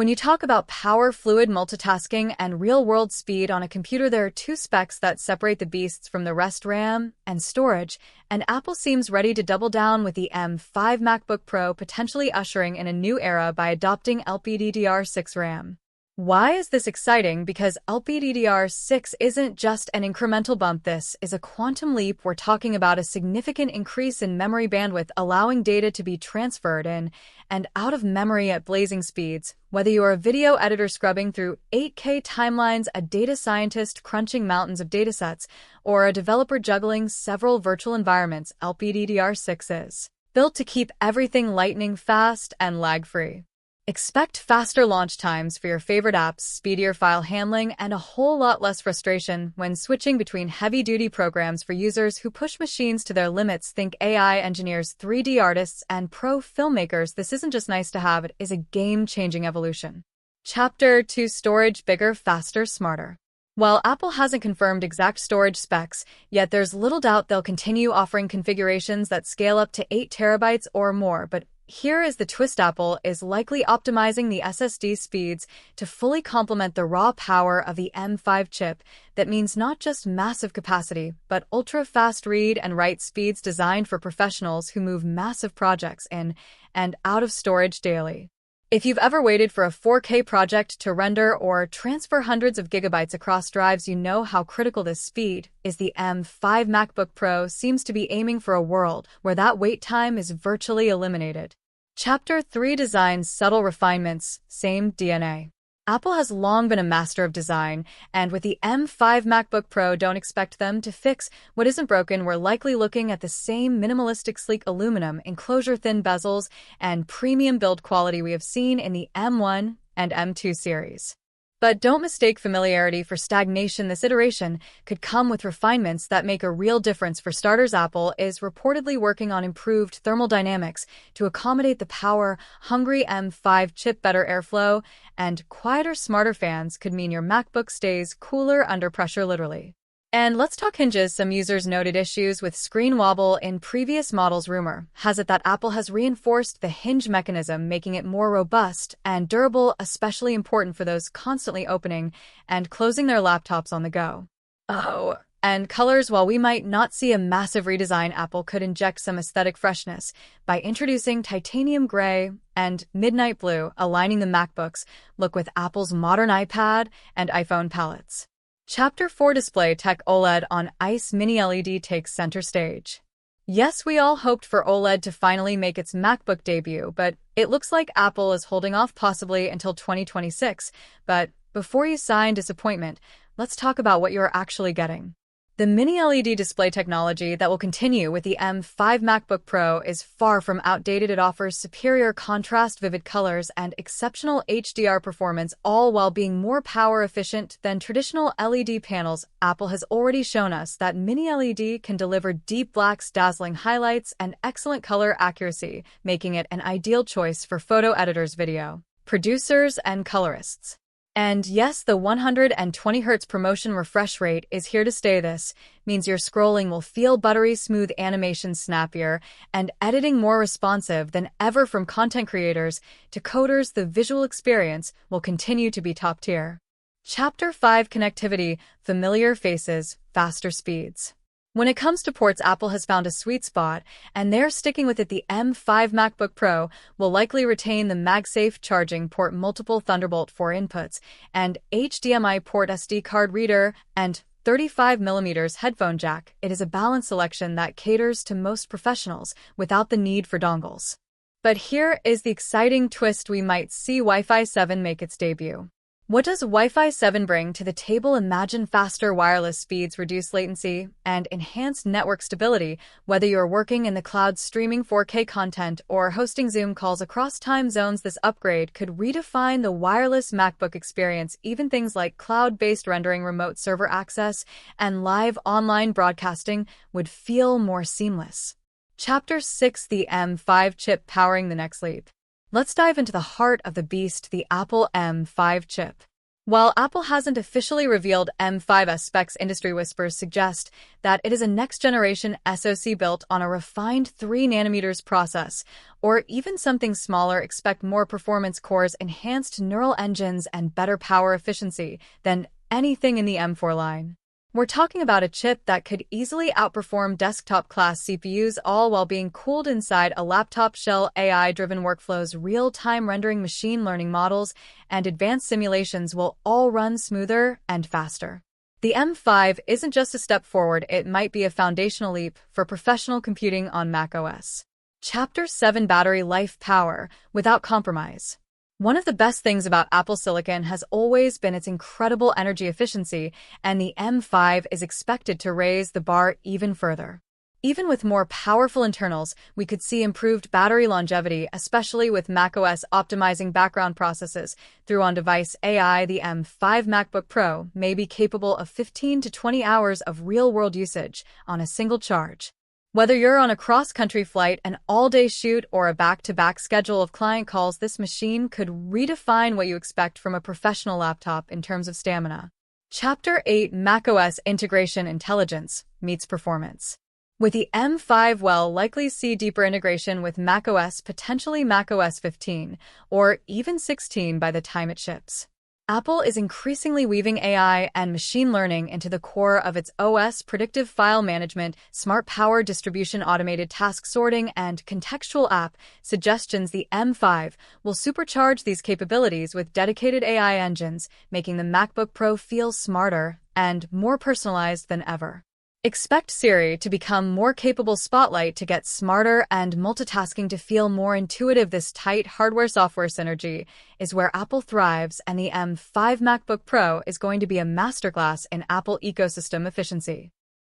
When you talk about power, fluid multitasking, and real-world speed on a computer, there are two specs that separate the beasts from the rest: RAM and storage, and Apple seems ready to double down with the M5 MacBook Pro, potentially ushering in a new era by adopting LPDDR6 RAM. Why is this exciting? Because LPDDR6 isn't just an incremental bump, this is a quantum leap. We're talking about a significant increase in memory bandwidth, allowing data to be transferred in and out of memory at blazing speeds. Whether you are a video editor scrubbing through 8K timelines, a data scientist crunching mountains of datasets, or a developer juggling several virtual environments, LPDDR6 is built to keep everything lightning fast and lag-free. Expect faster launch times for your favorite apps, speedier file handling, and a whole lot less frustration when switching between heavy-duty programs for users who push machines to their limits. Think AI engineers, 3D artists, and pro filmmakers. This isn't just nice to have, it is a game-changing evolution. Chapter 2: Storage: Bigger, Faster, Smarter. While Apple hasn't confirmed exact storage specs, yet there's little doubt they'll continue offering configurations that scale up to 8 terabytes or more. But here is the twist: Apple is likely optimizing the SSD speeds to fully complement the raw power of the M5 chip. That means not just massive capacity, but ultra-fast read and write speeds designed for professionals who move massive projects in and out of storage daily. If you've ever waited for a 4K project to render or transfer hundreds of gigabytes across drives, you know how critical this speed is. The M5 MacBook Pro seems to be aiming for a world where that wait time is virtually eliminated. Chapter 3: Design: Subtle Refinements, Same DNA. Apple has long been a master of design, and with the M5 MacBook Pro, don't expect them to fix what isn't broken. We're likely looking at the same minimalistic, sleek aluminum enclosure, thin bezels, and premium build quality we have seen in the M1 and M2 series. But don't mistake familiarity for stagnation. This iteration could come with refinements that make a real difference. For starters, Apple is reportedly working on improved thermal dynamics to accommodate the power-hungry M5 chip. Better airflow and quieter, smarter fans could mean your MacBook stays cooler under pressure, literally. And let's talk hinges. Some users noted issues with screen wobble in previous models. Rumor has it that Apple has reinforced the hinge mechanism, making it more robust and durable, especially important for those constantly opening and closing their laptops on the go. Oh, and colors. While we might not see a massive redesign, Apple could inject some aesthetic freshness by introducing titanium gray and midnight blue, aligning the MacBook's look with Apple's modern iPad and iPhone palettes. Chapter 4: Display Tech. OLED on Ice. Mini LED takes center stage. Yes, we all hoped for OLED to finally make its MacBook debut, but it looks like Apple is holding off, possibly until 2026. But before you sigh in disappointment, let's talk about what you're actually getting. The mini LED display technology that will continue with the M5 MacBook Pro is far from outdated. It offers superior contrast, vivid colors, and exceptional HDR performance, all while being more power efficient than traditional LED panels. Apple has already shown us that mini LED can deliver deep blacks, dazzling highlights, and excellent color accuracy, making it an ideal choice for photo editors, video producers, and colorists. And yes, the 120Hz promotion refresh rate is here to stay. This means your scrolling will feel buttery smooth, animation snappier, and editing more responsive than ever. From content creators to coders, the visual experience will continue to be top tier. Chapter 5: Connectivity. Familiar faces, faster speeds. When it comes to ports, Apple has found a sweet spot, and they're sticking with it. The M5 MacBook Pro will likely retain the MagSafe charging port, multiple Thunderbolt 4 inputs, and HDMI port, SD card reader, and 35mm headphone jack. It is a balanced selection that caters to most professionals without the need for dongles. But here is the exciting twist: we might see Wi-Fi 7 make its debut. What does Wi-Fi 7 bring to the table? Imagine faster wireless speeds, reduced latency, and enhanced network stability. Whether you're working in the cloud, streaming 4K content, or hosting Zoom calls across time zones, this upgrade could redefine the wireless MacBook experience. Even things like cloud-based rendering, remote server access, and live online broadcasting would feel more seamless. Chapter 6: The M5 chip powering the next leap. Let's dive into the heart of the beast, the Apple M5 chip. While Apple hasn't officially revealed M5's specs, industry whispers suggest that it is a next-generation SoC built on a refined 3 nanometers process, or even something smaller. Expect more performance cores, enhanced neural engines, and better power efficiency than anything in the M4 line. We're talking about a chip that could easily outperform desktop-class CPUs, all while being cooled inside a laptop shell. AI-driven workflows, real-time rendering, machine learning models, and advanced simulations will all run smoother and faster. The M5 isn't just a step forward, it might be a foundational leap for professional computing on macOS. Chapter 7: Battery Life Power Without Compromise. One of the best things about Apple Silicon has always been its incredible energy efficiency, and the M5 is expected to raise the bar even further. Even with more powerful internals, we could see improved battery longevity, especially with macOS optimizing background processes through on-device AI. The M5 MacBook Pro may be capable of 15 to 20 hours of real-world usage on a single charge. Whether you're on a cross-country flight, an all-day shoot, or a back-to-back schedule of client calls, this machine could redefine what you expect from a professional laptop in terms of stamina. Chapter 8: macOS Integration Intelligence Meets Performance. With the M5, we'll likely see deeper integration with macOS, potentially macOS 15, or even 16 by the time it ships. Apple is increasingly weaving AI and machine learning into the core of its OS. Predictive file management, smart power distribution, automated task sorting, and contextual app suggestions. The M5 will supercharge these capabilities with dedicated AI engines, making the MacBook Pro feel smarter and more personalized than ever. Expect Siri to become more capable, Spotlight to get smarter, and multitasking to feel more intuitive. This tight hardware-software synergy is where Apple thrives, and the M5 MacBook Pro is going to be a masterclass in Apple ecosystem efficiency.